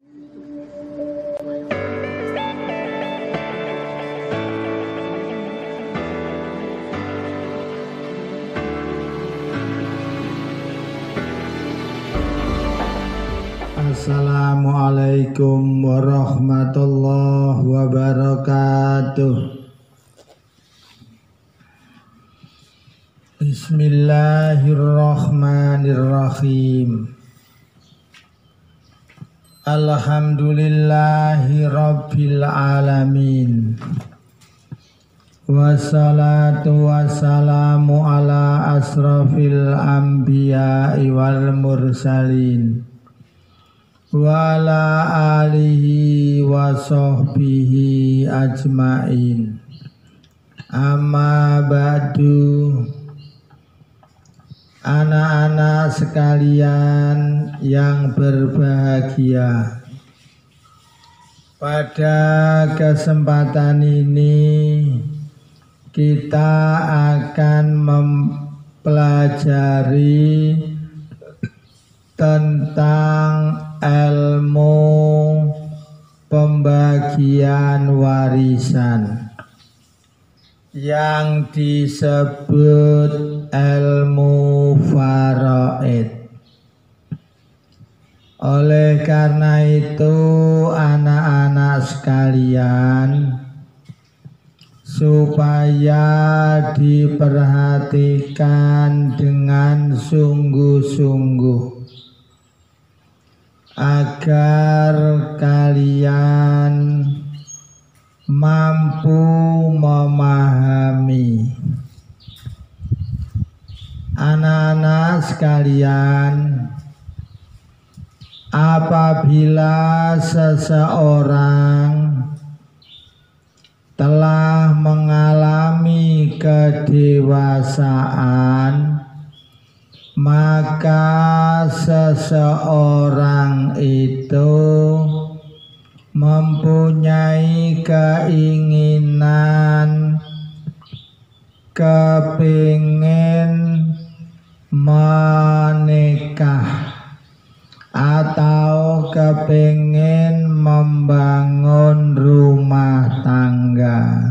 Assalamualaikum warahmatullahi wabarakatuh. Bismillahirrahmanirrahim. Alhamdulillahi rabbil alamin. Wassalatu wassalamu ala asrafil anbiya'i wal mursalin wa ala alihi wa sahbihi ajmain. Amma ba'du. Anak-anak sekalian yang berbahagia, pada kesempatan ini kita akan mempelajari tentang ilmu pembagian warisan yang disebut ilmu faraid. Oleh karena itu, anak-anak sekalian, supaya diperhatikan dengan sungguh-sungguh agar kalian mampu memahami. Anak-anak sekalian, apabila seseorang telah mengalami kedewasaan, maka seseorang itu mempunyai keinginan, kepingin menikah atau kepingin membangun rumah tangga.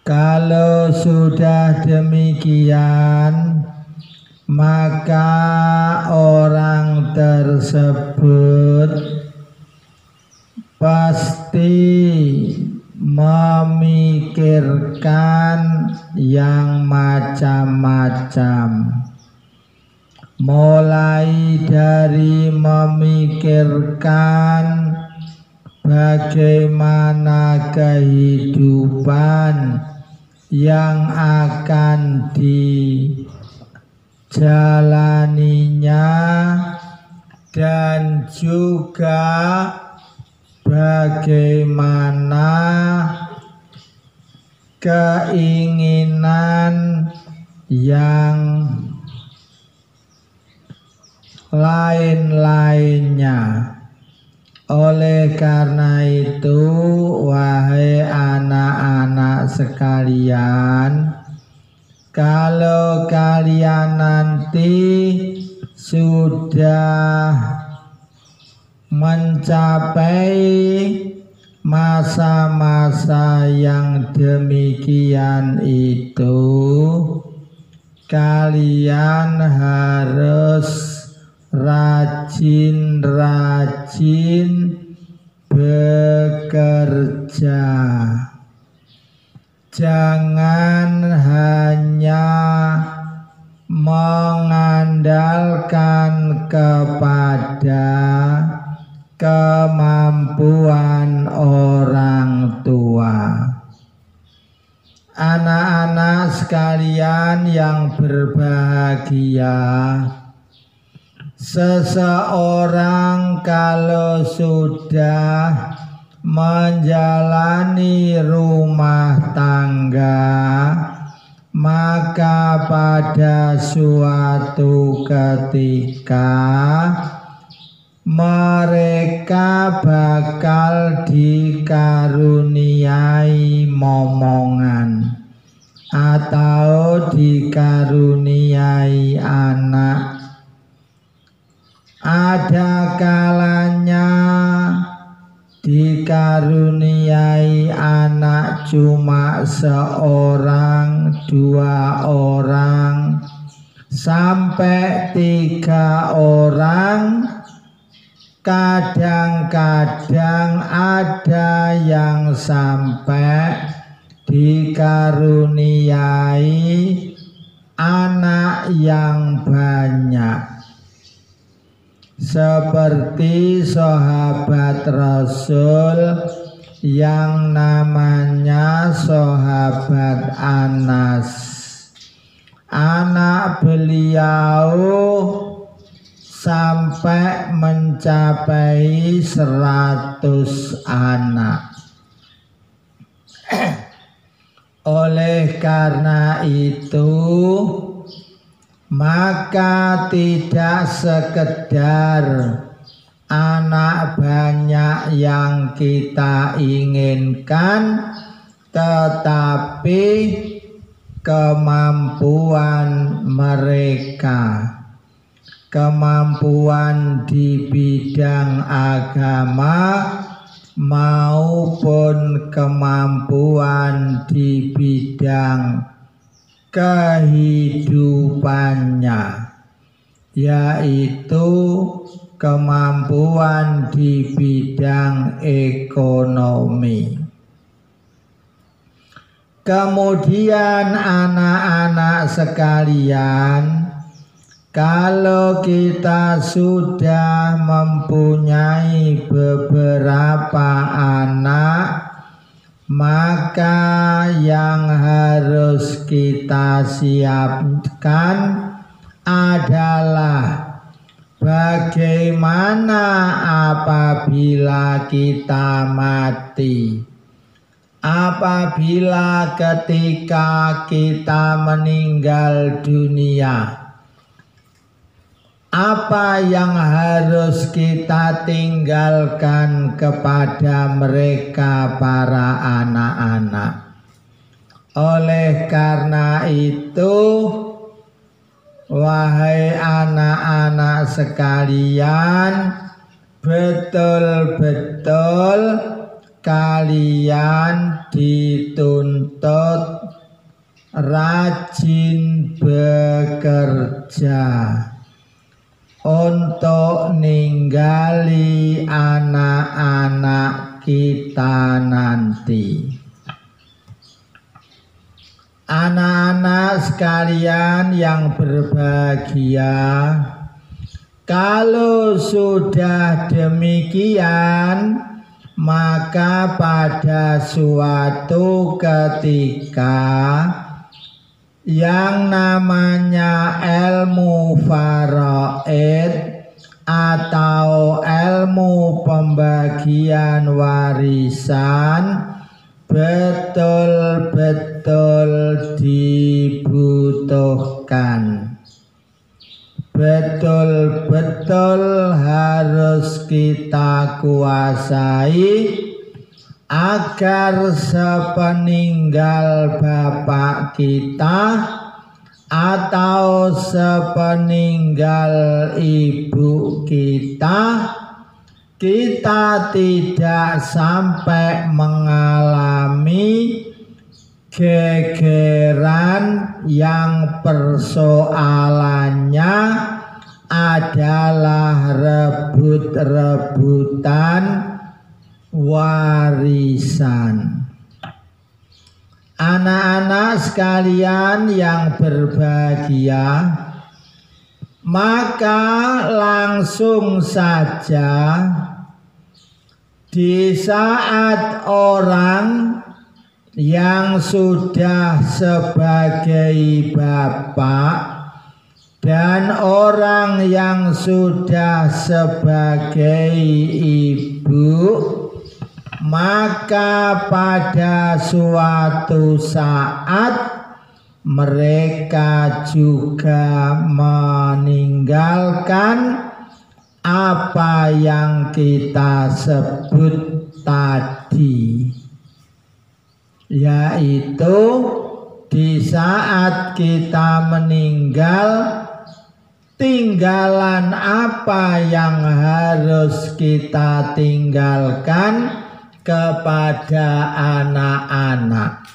Kalau sudah demikian, maka orang tersebut pasti memikirkan yang macam-macam, mulai dari memikirkan bagaimana kehidupan yang akan dijalaninya, dan juga bagaimana keinginan yang lain-lainnya. Oleh karena itu, wahai anak-anak sekalian, kalau kalian nanti sudah mencapai masa-masa yang demikian itu, kalian harus rajin-rajin bekerja. Jangan hanya mengandalkan kepada kemampuan orang tua. Anak-anak sekalian yang berbahagia, seseorang kalau sudah menjalani rumah tangga, maka pada suatu ketika mereka bakal dikaruniai momongan atau dikaruniai anak ada kalanya dikaruniai anak cuma seorang, 2 orang, sampai 3 orang. Kadang-kadang ada yang sampai dikaruniai anak yang banyak, seperti sahabat Rasul yang namanya sahabat Anas. Anak beliau sampai mencapai 100 anak. Oleh karena itu, maka tidak sekedar anak banyak yang kita inginkan, tetapi kemampuan mereka, kemampuan di bidang agama maupun kemampuan di bidang kehidupannya, yaitu kemampuan di bidang ekonomi. Kemudian anak-anak sekalian, kalau kita sudah mempunyai beberapa anak, maka yang harus kita siapkan adalah bagaimana apabila kita mati. Apabila ketika kita meninggal dunia, apa yang harus kita tinggalkan kepada mereka para anak-anak. Oleh karena itu, wahai anak-anak sekalian, betul-betul kalian dituntut rajin bekerja untuk ninggali anak-anak kita nanti. Anak-anak sekalian yang berbahagia, kalau sudah demikian, maka pada suatu ketika yang namanya ilmu faraid atau ilmu pembagian warisan betul-betul dibutuhkan. Betul-betul harus kita kuasai agar sepeninggal bapak kita atau sepeninggal ibu kita, kita tidak sampai mengalami gegeran yang persoalannya adalah rebut-rebutan warisan. Anak-anak sekalian yang berbahagia, maka langsung saja di saat orang yang sudah sebagai bapak dan orang yang sudah sebagai ibu, maka pada suatu saat mereka juga meninggalkan apa yang kita sebut tadi, yaitu di saat kita meninggal, tinggalan apa yang harus kita tinggalkan kepada anak-anak.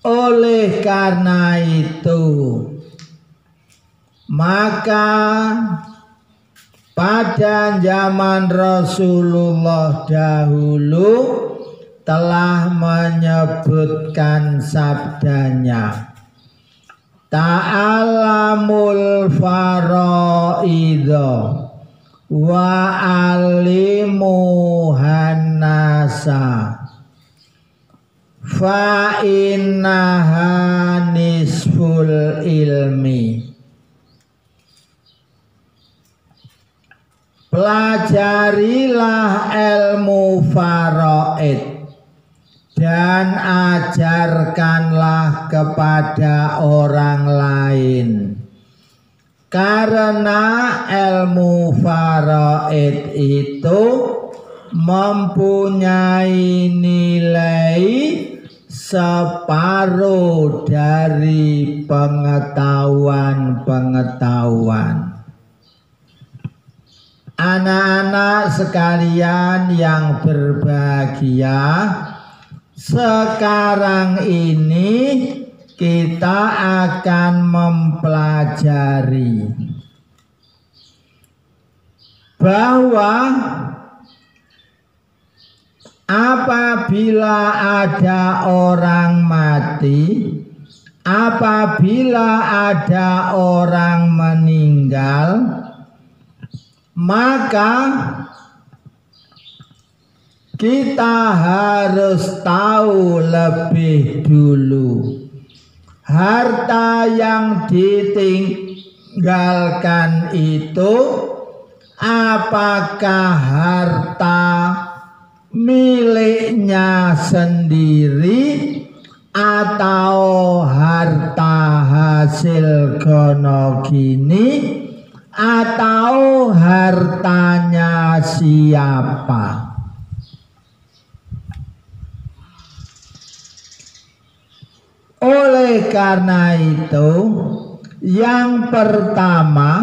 Oleh karena itu, maka pada zaman Rasulullah dahulu telah menyebutkan sabdanya, ta'alamul faraidho wa alimuhan nasa fa innaha nisful ilmi. Pelajarilah ilmu faraid dan ajarkanlah kepada orang lain, karena ilmu faraid itu mempunyai nilai separuh dari pengetahuan-pengetahuan. Anak-anak sekalian yang berbahagia, sekarang ini kita akan mempelajari bahwa apabila ada orang mati, apabila ada orang meninggal, maka kita harus tahu lebih dulu harta yang ditinggalkan itu apakah harta miliknya sendiri atau harta hasil gonogini atau hartanya siapa. Oleh karena itu, yang pertama,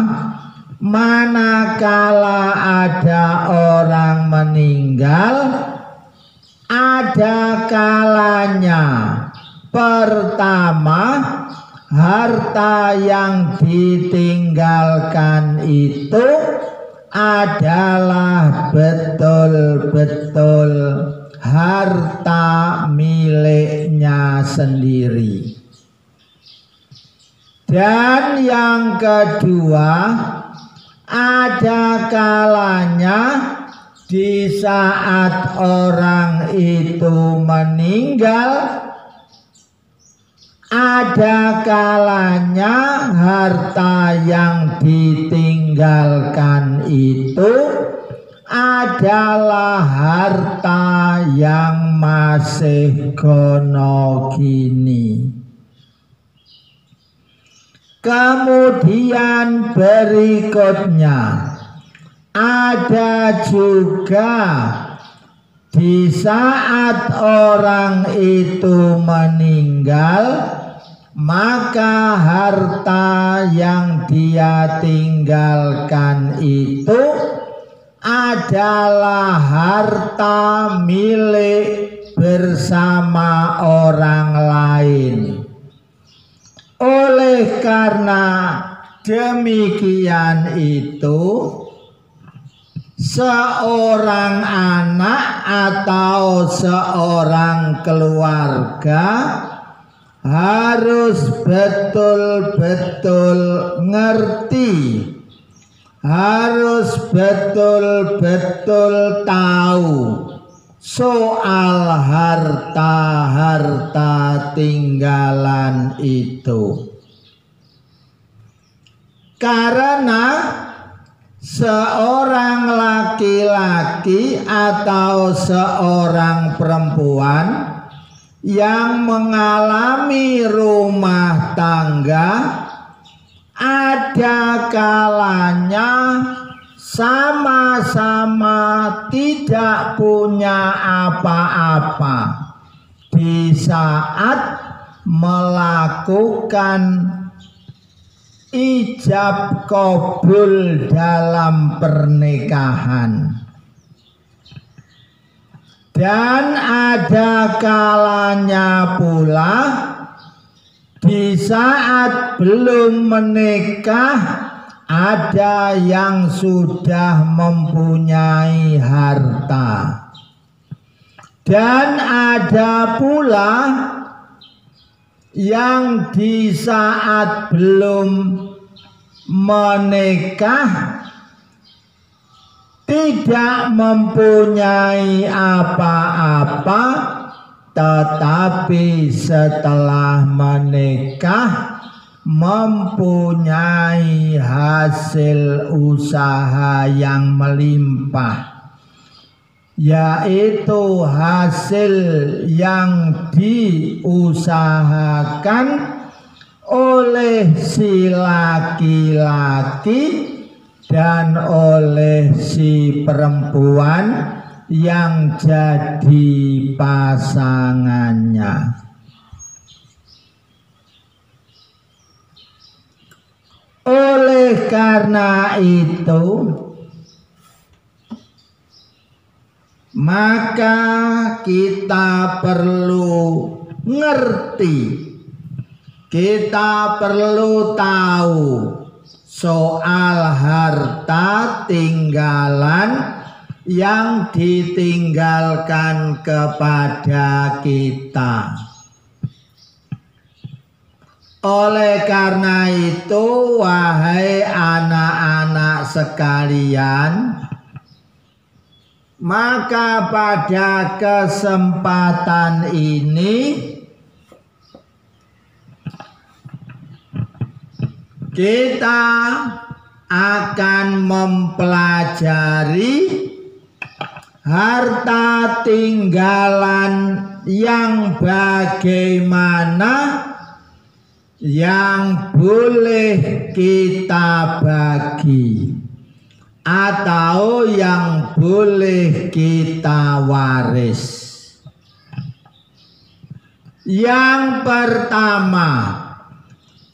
manakala ada orang meninggal, ada kalanya pertama harta yang ditinggalkan itu adalah betul-betul harta miliknya sendiri. Dan yang kedua, ada kalanya di saat orang itu meninggal, ada kalanya harta yang ditinggalkan itu adalah harta yang masih gonogini. Kemudian berikutnya ada juga di saat orang itu meninggal, maka harta yang dia tinggalkan itu adalah harta milik bersama orang lain. Oleh karena demikian itu, seorang anak atau seorang keluarga harus betul-betul ngerti, harus betul-betul tahu soal harta-harta tinggalan itu. Karena seorang laki-laki atau seorang perempuan yang mengalami rumah tangga, ada kalanya sama-sama tidak punya apa-apa di saat melakukan ijab kabul dalam pernikahan. Dan ada kalanya pula di saat belum menikah ada yang sudah mempunyai harta. Dan ada pula yang di saat belum menikah tidak mempunyai apa-apa, tetapi setelah menikah mempunyai hasil usaha yang melimpah, yaitu hasil yang diusahakan oleh si laki-laki dan oleh si perempuan yang jadi pasangannya. Oleh karena itu, maka kita perlu ngerti, kita perlu tahu soal harta tinggalan yang ditinggalkan kepada kita. Oleh karena itu, wahai anak-anak sekalian, maka pada kesempatan ini kita akan mempelajari harta tinggalan yang bagaimana yang boleh kita bagi atau yang boleh kita waris. Yang pertama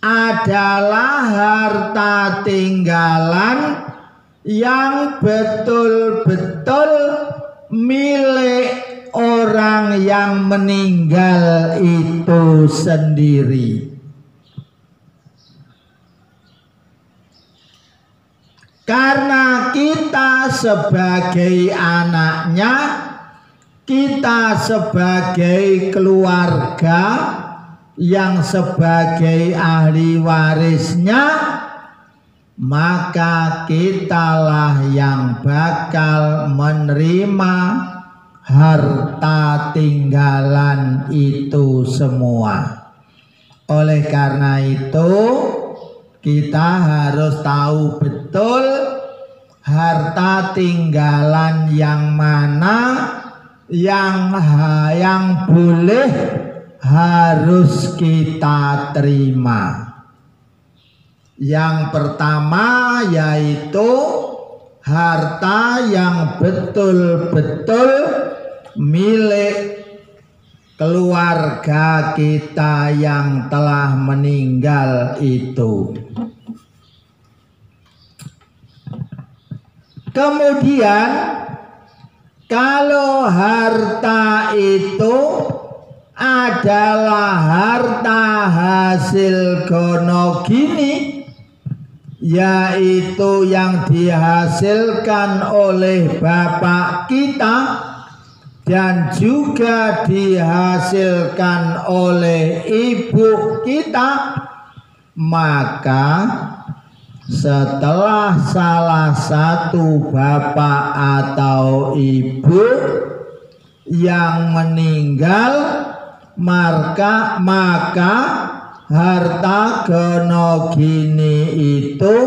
adalah harta tinggalan yang betul-betul milik orang yang meninggal itu sendiri. Karena kita sebagai anaknya, kita sebagai keluarga yang sebagai ahli warisnya, maka kitalah yang bakal menerima harta tinggalan itu semua. Oleh karena itu, kita harus tahu betul harta tinggalan yang mana yang boleh harus kita terima. Yang pertama yaitu harta yang betul-betul milik keluarga kita yang telah meninggal itu. Kemudian kalau harta itu adalah harta hasil gonogini, yaitu yang dihasilkan oleh bapak kita dan juga dihasilkan oleh ibu kita, maka setelah salah satu bapak atau ibu yang meninggal, maka harta gonogini itu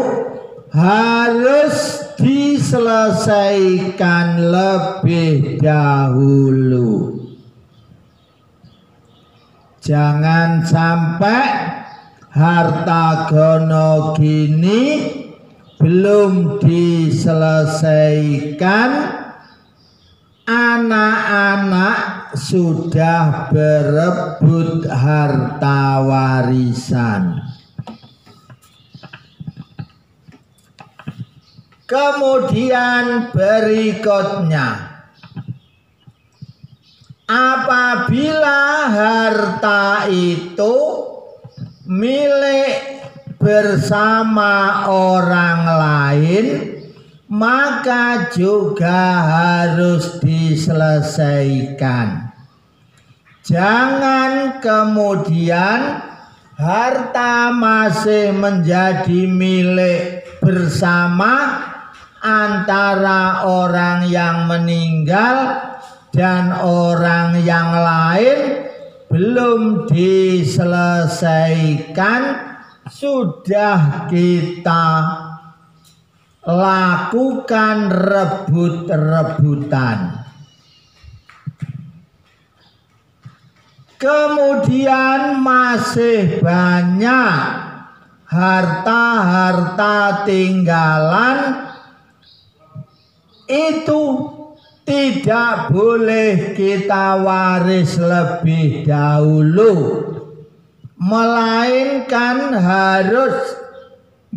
harus diselesaikan lebih dahulu. Jangan sampai harta gonogini belum diselesaikan, anak-anak sudah berebut harta warisan. Kemudian berikutnya, apabila harta itu milik bersama orang lain, maka juga harus diselesaikan. Jangan kemudian harta masih menjadi milik bersama antara orang yang meninggal dan orang yang lain, belum diselesaikan, sudah kita lakukan rebut-rebutan. Kemudian masih banyak harta-harta tinggalan, itu tidak boleh kita waris lebih dahulu, melainkan harus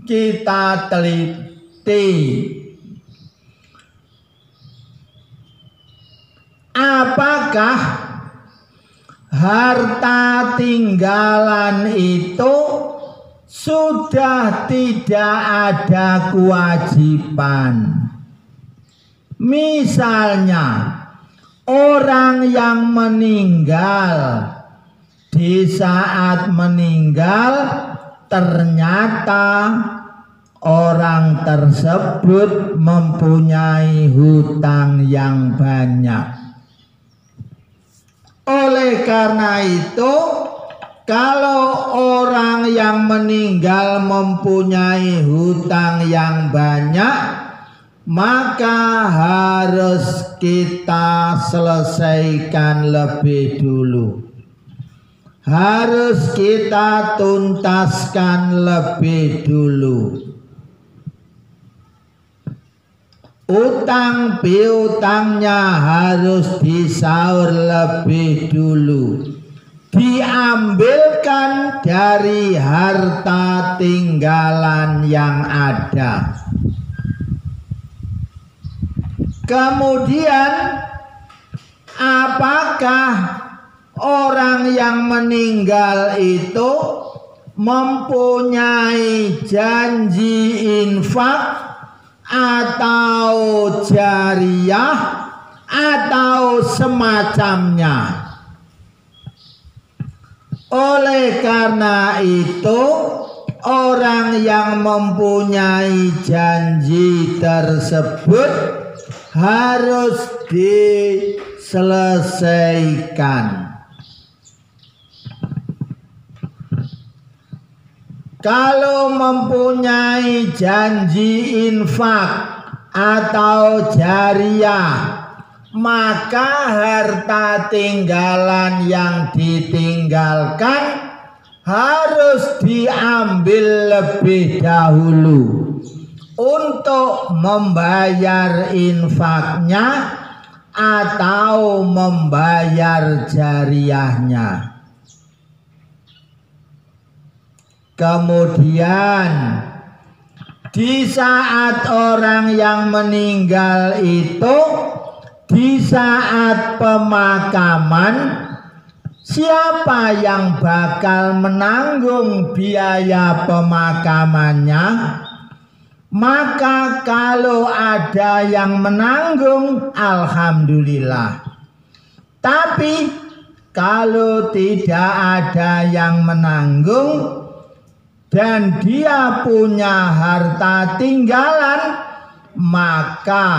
kita teliti. Apakah harta tinggalan itu sudah tidak ada kewajiban? Misalnya orang yang meninggal, di saat meninggal ternyata orang tersebut mempunyai hutang yang banyak. Oleh karena itu, kalau orang yang meninggal mempunyai hutang yang banyak, maka harus kita selesaikan lebih dulu. Harus kita tuntaskan lebih dulu. Utang piutangnya harus disaur lebih dulu. Diambilkan dari harta tinggalan yang ada. Kemudian, apakah orang yang meninggal itu mempunyai janji infak atau jariyah atau semacamnya? Oleh karena itu, orang yang mempunyai janji tersebut harus diselesaikan. Kalau mempunyai janji infak atau jariyah, maka harta tinggalan yang ditinggalkan harus diambil lebih dahulu untuk membayar infaknya atau membayar jariyahnya. Kemudian di saat orang yang meninggal itu, di saat pemakaman, siapa yang bakal menanggung biaya pemakamannya? Maka kalau ada yang menanggung, alhamdulillah. Tapi kalau tidak ada yang menanggung dan dia punya harta tinggalan, maka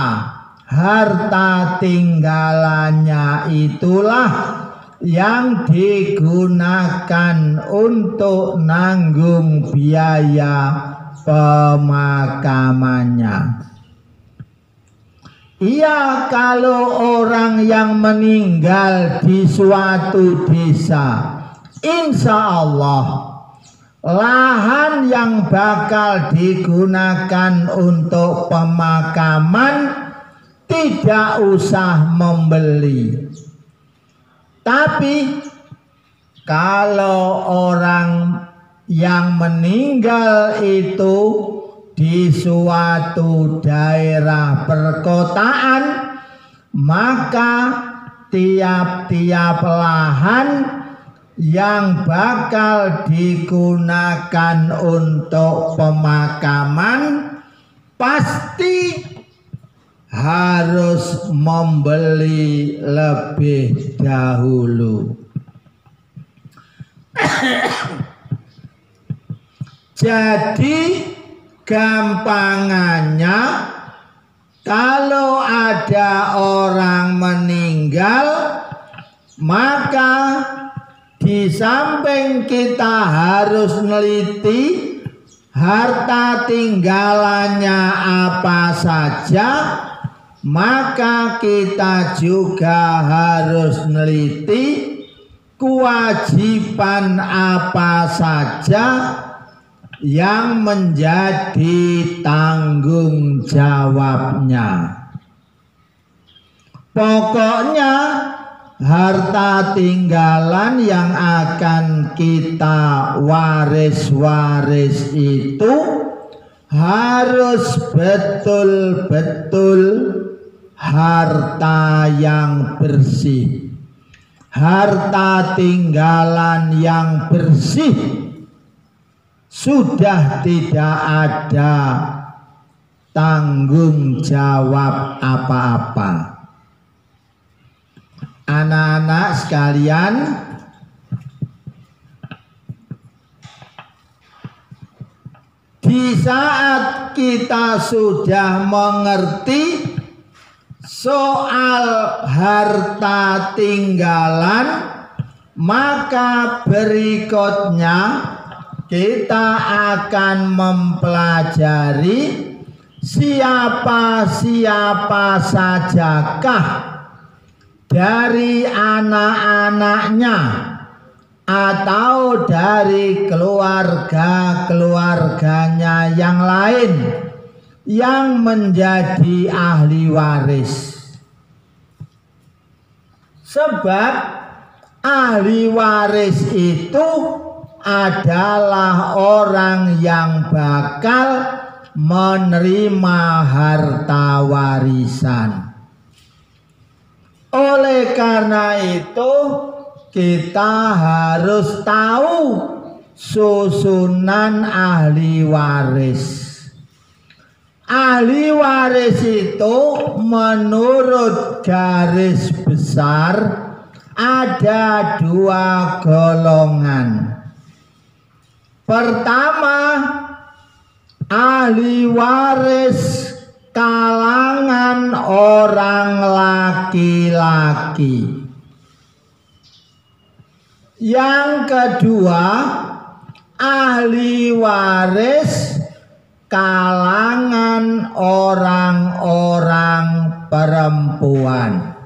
harta tinggalannya itulah yang digunakan untuk nanggung biaya pemakamannya. Iya, kalau orang yang meninggal di suatu desa, insya Allah lahan yang bakal digunakan untuk pemakaman tidak usah membeli. Tapi kalau orang yang meninggal itu di suatu daerah perkotaan, maka tiap-tiap lahan yang bakal digunakan untuk pemakaman pasti harus membeli lebih dahulu. Jadi gampangannya, kalau ada orang meninggal, maka di samping kita harus neliti harta tinggalannya apa saja, maka kita juga harus neliti kewajiban apa saja yang menjadi tanggung jawabnya. Pokoknya harta tinggalan yang akan kita waris-waris itu harus betul-betul harta yang bersih, harta tinggalan yang bersih, sudah tidak ada tanggung jawab apa-apa. Anak-anak sekalian, di saat kita sudah mengerti soal harta tinggalan, maka berikutnya kita akan mempelajari siapa-siapa sajakah dari anak-anaknya atau dari keluarga-keluarganya yang lain yang menjadi ahli waris. Sebab ahli waris itu adalah orang yang bakal menerima harta warisan. Oleh karena itu kita harus tahu susunan ahli waris. Ahli waris itu menurut garis besar ada dua golongan. Pertama, ahli waris kalangan orang laki-laki. Yang kedua, ahli waris kalangan orang-orang perempuan.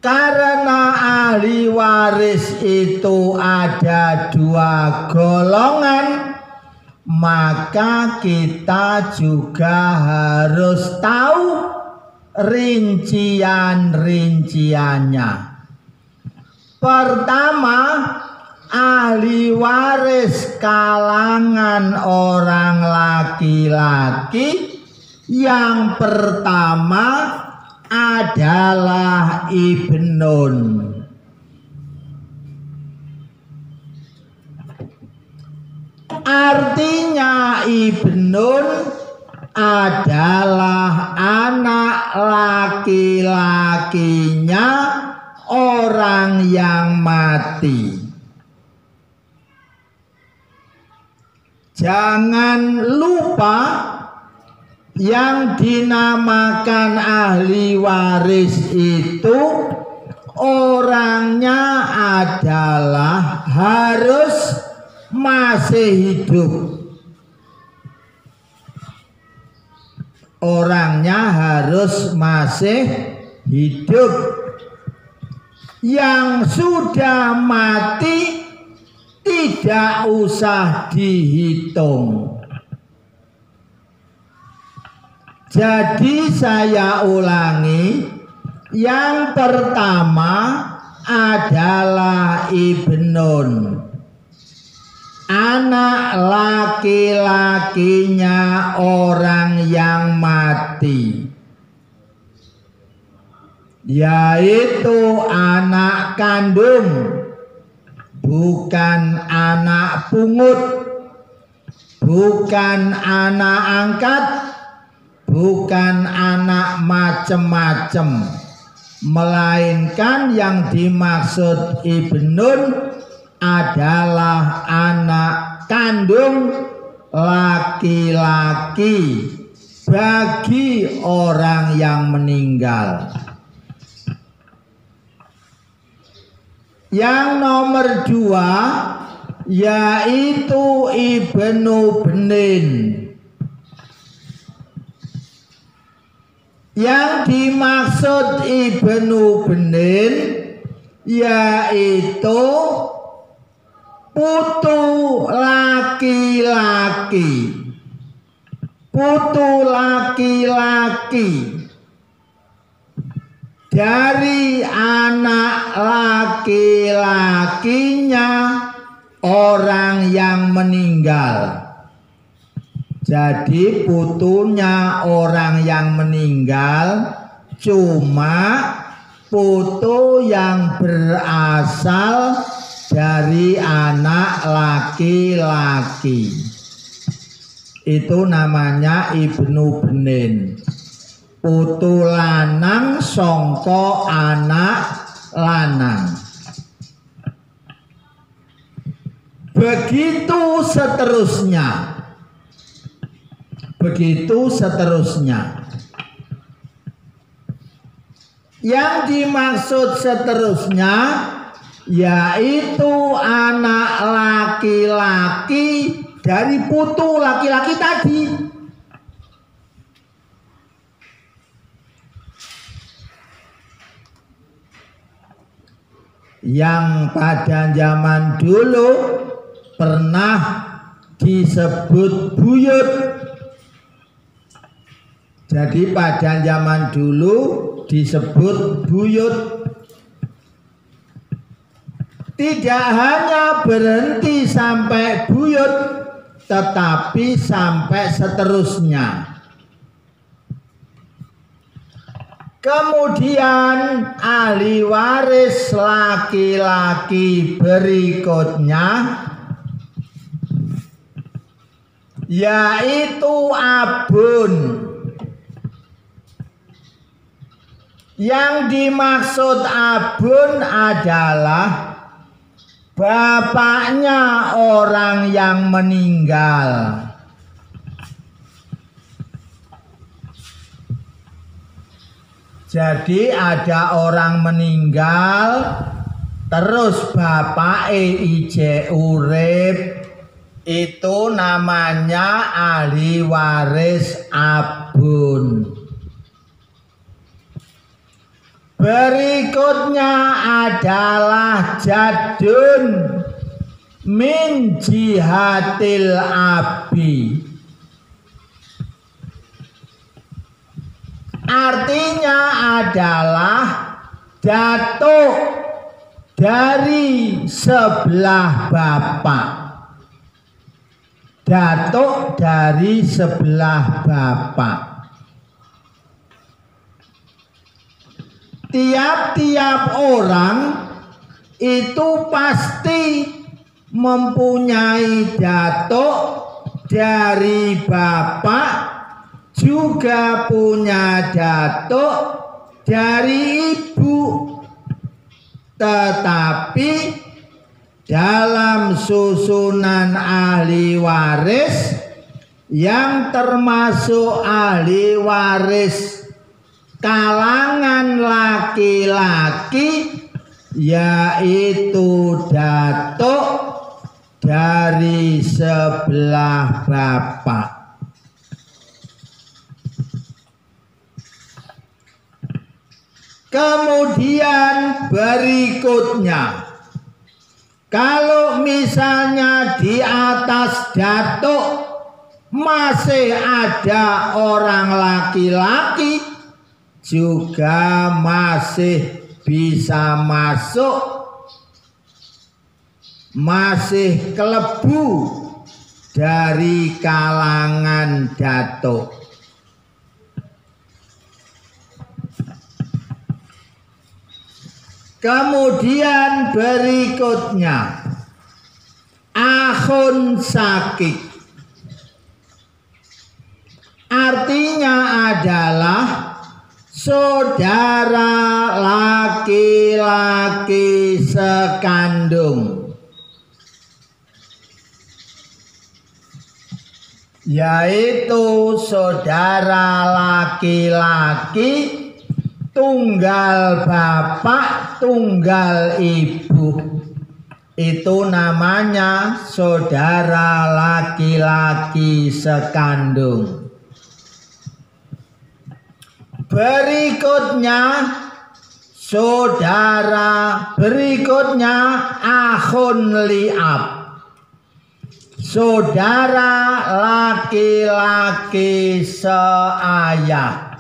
Karena ahli waris itu ada dua golongan, maka kita juga harus tahu rincian-rinciannya. Pertama, ahli waris kalangan orang laki-laki. Yang pertama adalah ibnun. Artinya ibnun adalah anak laki-lakinya orang yang mati. Jangan lupa yang dinamakan ahli waris itu orangnya adalah harus masih hidup. Orangnya harus masih hidup. Yang sudah mati tidak usah dihitung. Jadi saya ulangi, yang pertama adalah ibnun. anak laki-lakinya orang yang mati, yaitu anak kandung, bukan anak pungut, bukan anak angkat, bukan anak macem-macem, melainkan yang dimaksud ibnun adalah anak kandung laki-laki bagi orang yang meninggal. Yang nomor 2 yaitu ibnu benin. Yang dimaksud ibnu benin yaitu putu laki-laki, putu laki-laki dari anak laki-lakinya orang yang meninggal. Jadi putunya orang yang meninggal cuma putu yang berasal dari anak laki-laki. Itu namanya ibnu benin. Putu lanang songko anak lanang. Begitu seterusnya. Begitu seterusnya. Yang dimaksud seterusnya yaitu anak laki-laki dari putu laki-laki tadi. Yang pada zaman dulu pernah disebut buyut. Jadi pada zaman dulu disebut buyut. Tidak hanya berhenti sampai buyut, tetapi sampai seterusnya. Kemudian ahli waris laki-laki berikutnya yaitu abun. Yang dimaksud abun adalah bapaknya orang yang meninggal. Jadi ada orang meninggal, terus bapake ije urip, itu namanya ahli waris abun. Berikutnya adalah jadun min jihatil abi. Artinya adalah datuk dari sebelah bapak. Datuk dari sebelah bapak. Tiap-tiap orang itu pasti mempunyai datuk dari bapak, juga punya datuk dari ibu. Tetapi dalam susunan ahli waris yang termasuk ahli waris kalangan laki-laki yaitu datuk dari sebelah bapak. Kemudian berikutnya, kalau misalnya di atas datuk masih ada orang laki-laki, juga masih bisa masuk masih kelebu dari kalangan datuk. Kemudian berikutnya akhun sakik, artinya adalah saudara laki-laki sekandung, yaitu saudara laki-laki tunggal bapak, tunggal ibu. Itu namanya saudara laki-laki sekandung. Berikutnya akhun li'ab, saudara laki-laki seayah.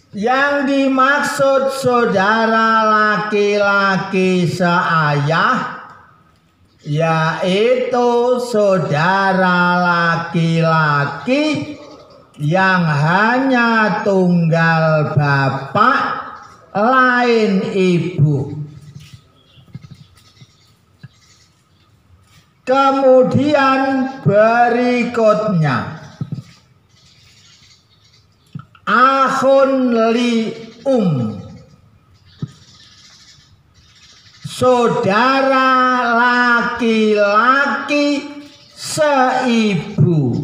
Yang dimaksud saudara laki-laki seayah yaitu saudara laki-laki yang hanya tunggal bapak lain ibu. Kemudian berikutnya akhun li'um, saudara laki-laki seibu,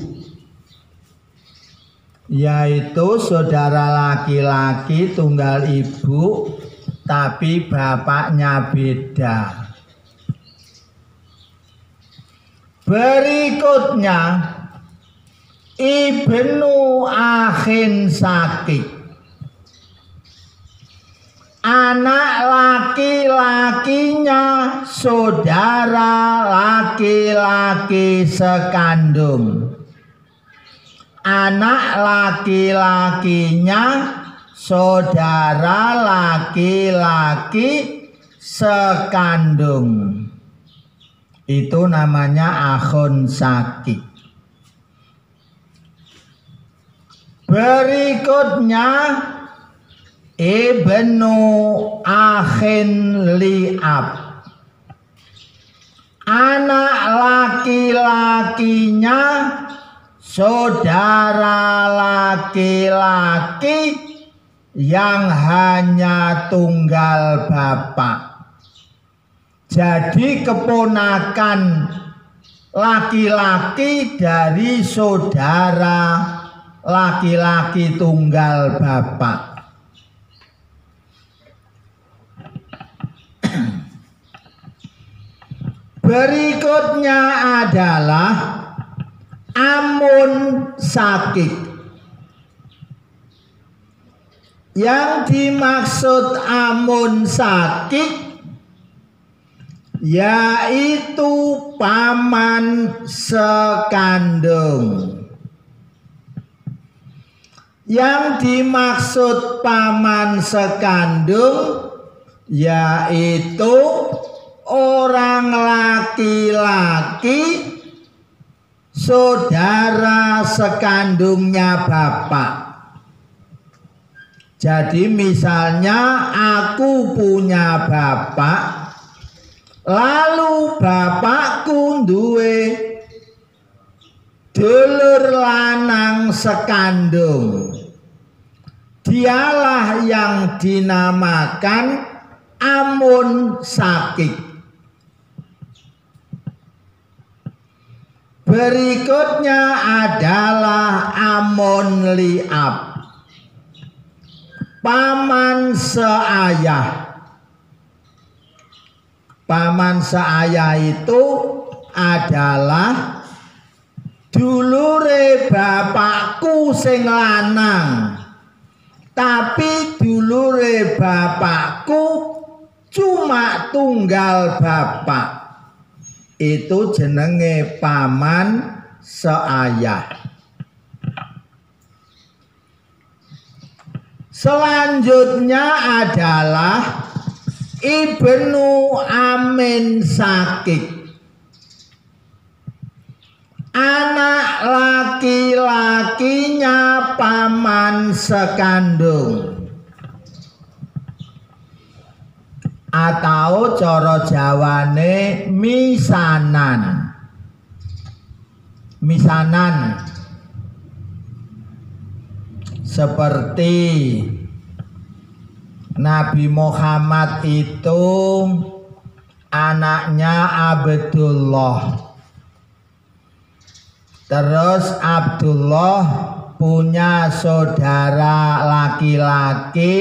yaitu saudara laki-laki tunggal ibu tapi bapaknya beda. Berikutnya ibnu akhin sakik, anak laki-lakinya saudara laki-laki sekandung. Anak laki-lakinya saudara laki-laki sekandung. Itu namanya akhun sakik. Berikutnya ibnu akhin li'ab, anak laki-lakinya saudara laki-laki yang hanya tunggal bapak. Jadi keponakan laki-laki dari saudara laki-laki tunggal bapak. Berikutnya adalah amun sakik. Yang dimaksud amun sakik yaitu paman sekandung. Yang dimaksud paman sekandung yaitu orang laki-laki saudara sekandungnya bapak. Jadi misalnya aku punya bapak, lalu bapakku duwe dulur lanang sekandung. Dialah yang dinamakan amun sakik. Berikutnya adalah amun li'ab, paman seayah. Paman seayah itu adalah dulure bapakku sing lanang, tapi dulure bapakku cuma tunggal bapak. Itu jenenge paman seayah. Selanjutnya adalah Ibnu Amin Sakik, anak laki-lakinya paman sekandung, atau cara Jawane misanan. Misanan seperti Nabi Muhammad itu anaknya Abdullah. Terus Abdullah punya saudara laki-laki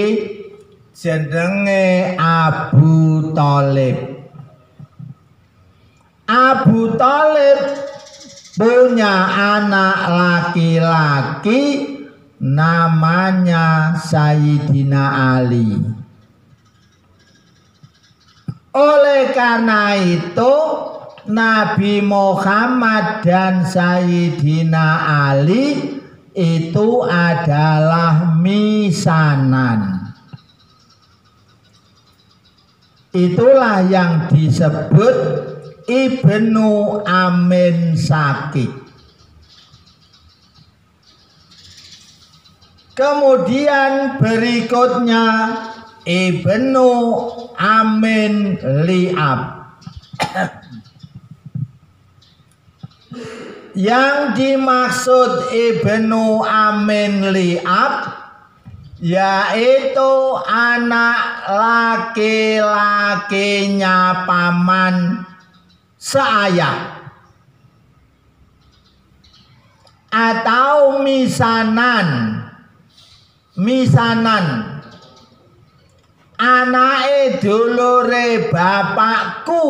jenenge Abu Thalib. Abu Thalib punya anak laki-laki namanya Sayyidina Ali. Oleh karena itu Nabi Muhammad dan Sayyidina Ali itu adalah misanan. Itulah yang disebut Ibnu Amin Sakik. Kemudian berikutnya Ibnu Amin Li'ab. Yang dimaksud Ibnu Amin Li'ab yaitu anak laki-lakinya paman seayah atau misanan. Misanan anake dulure bapakku,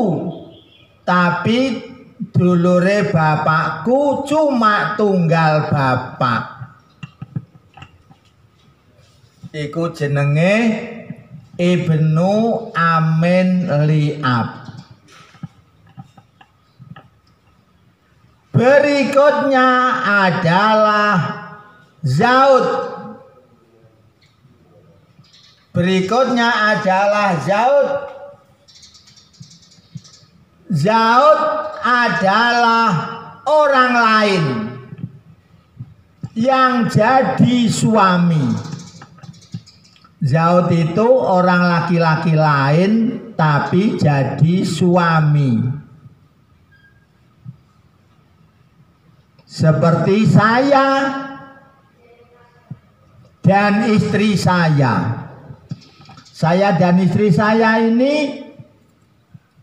tapi dulure bapakku cuma tunggal bapak. Iku jenenge Ibnu Amin Li'ab. Berikutnya adalah Zaud. Berikutnya adalah Zaud. Zaud adalah orang lain yang jadi suami. Zaud itu orang laki-laki lain tapi jadi suami. Seperti saya dan istri saya. Saya dan istri saya ini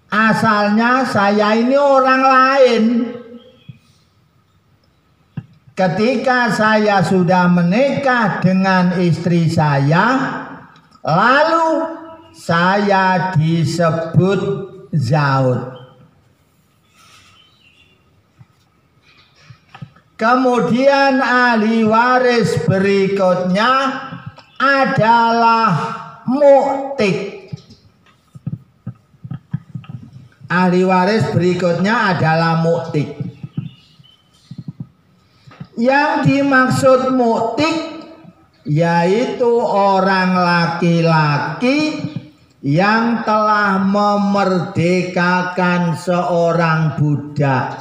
asalnya saya ini orang lain. Ketika saya sudah menikah dengan istri saya, lalu saya disebut Zaud. Kemudian ahli waris berikutnya adalah Mu'tik. Ahli waris berikutnya adalah Mu'tik. Yang dimaksud Mu'tik yaitu orang laki-laki yang telah memerdekakan seorang budak.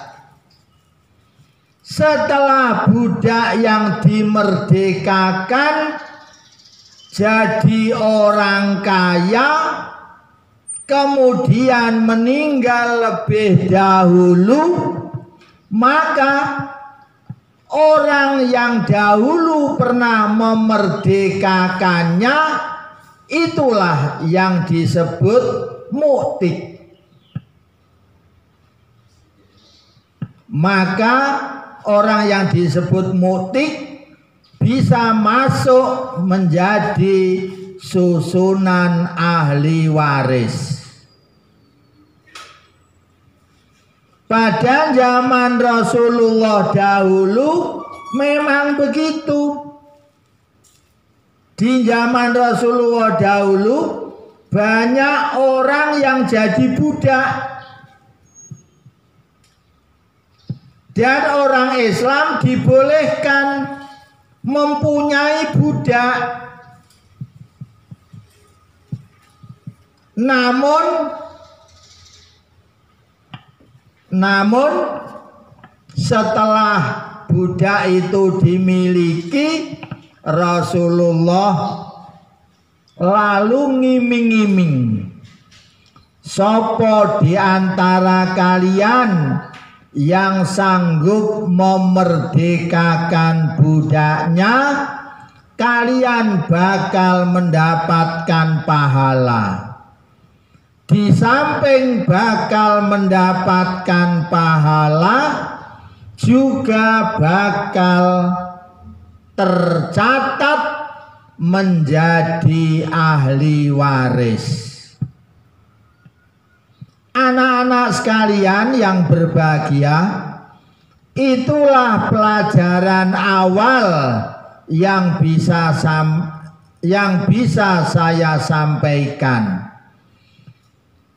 Setelah budak yang dimerdekakan jadi orang kaya, kemudian meninggal lebih dahulu, maka orang yang dahulu pernah memerdekakannya itulah yang disebut Mu'tik. Maka orang yang disebut Mu'tik bisa masuk menjadi susunan ahli waris. Pada zaman Rasulullah dahulu memang begitu. Di zaman Rasulullah dahulu banyak orang yang jadi budak. Dan orang Islam dibolehkan mempunyai budak. Namun setelah budak itu dimiliki, Rasulullah lalu ngiming-ngiming, sopo di antara kalian yang sanggup memerdekakan budaknya, kalian bakal mendapatkan pahala. Di samping bakal mendapatkan pahala, juga bakal tercatat menjadi ahli waris. Anak-anak sekalian yang berbahagia, itulah pelajaran awal yang bisa saya sampaikan.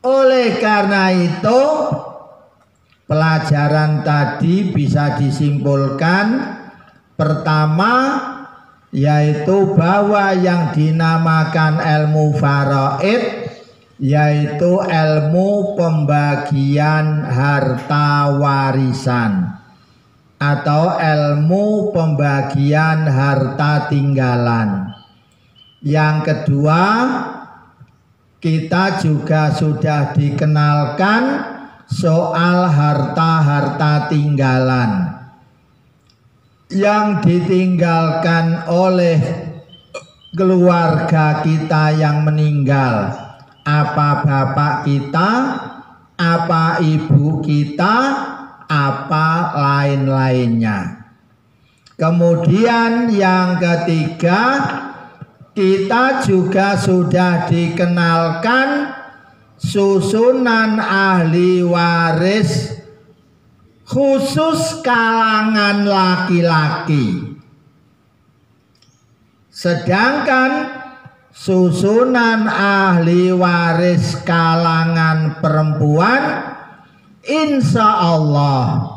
Oleh karena itu, pelajaran tadi bisa disimpulkan, pertama yaitu bahwa yang dinamakan ilmu faraid yaitu ilmu pembagian harta warisan atau ilmu pembagian harta tinggalan. Yang kedua, kita juga sudah dikenalkan soal harta-harta tinggalan yang ditinggalkan oleh keluarga kita yang meninggal, apa bapak kita, apa ibu kita, apa lain-lainnya. Kemudian yang ketiga, kita juga sudah dikenalkan susunan ahli waris khusus kalangan laki-laki. Sedangkan susunan ahli waris kalangan perempuan insya Allah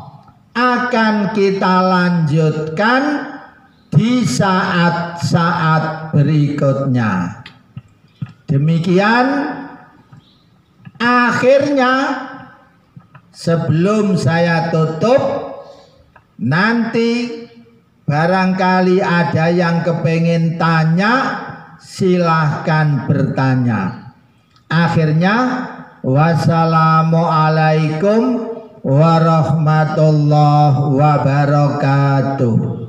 akan kita lanjutkan di saat-saat berikutnya. Demikian, akhirnya sebelum saya tutup, nanti barangkali ada yang kepengen tanya, silahkan bertanya. Akhirnya, wassalamualaikum warahmatullahi wabarakatuh.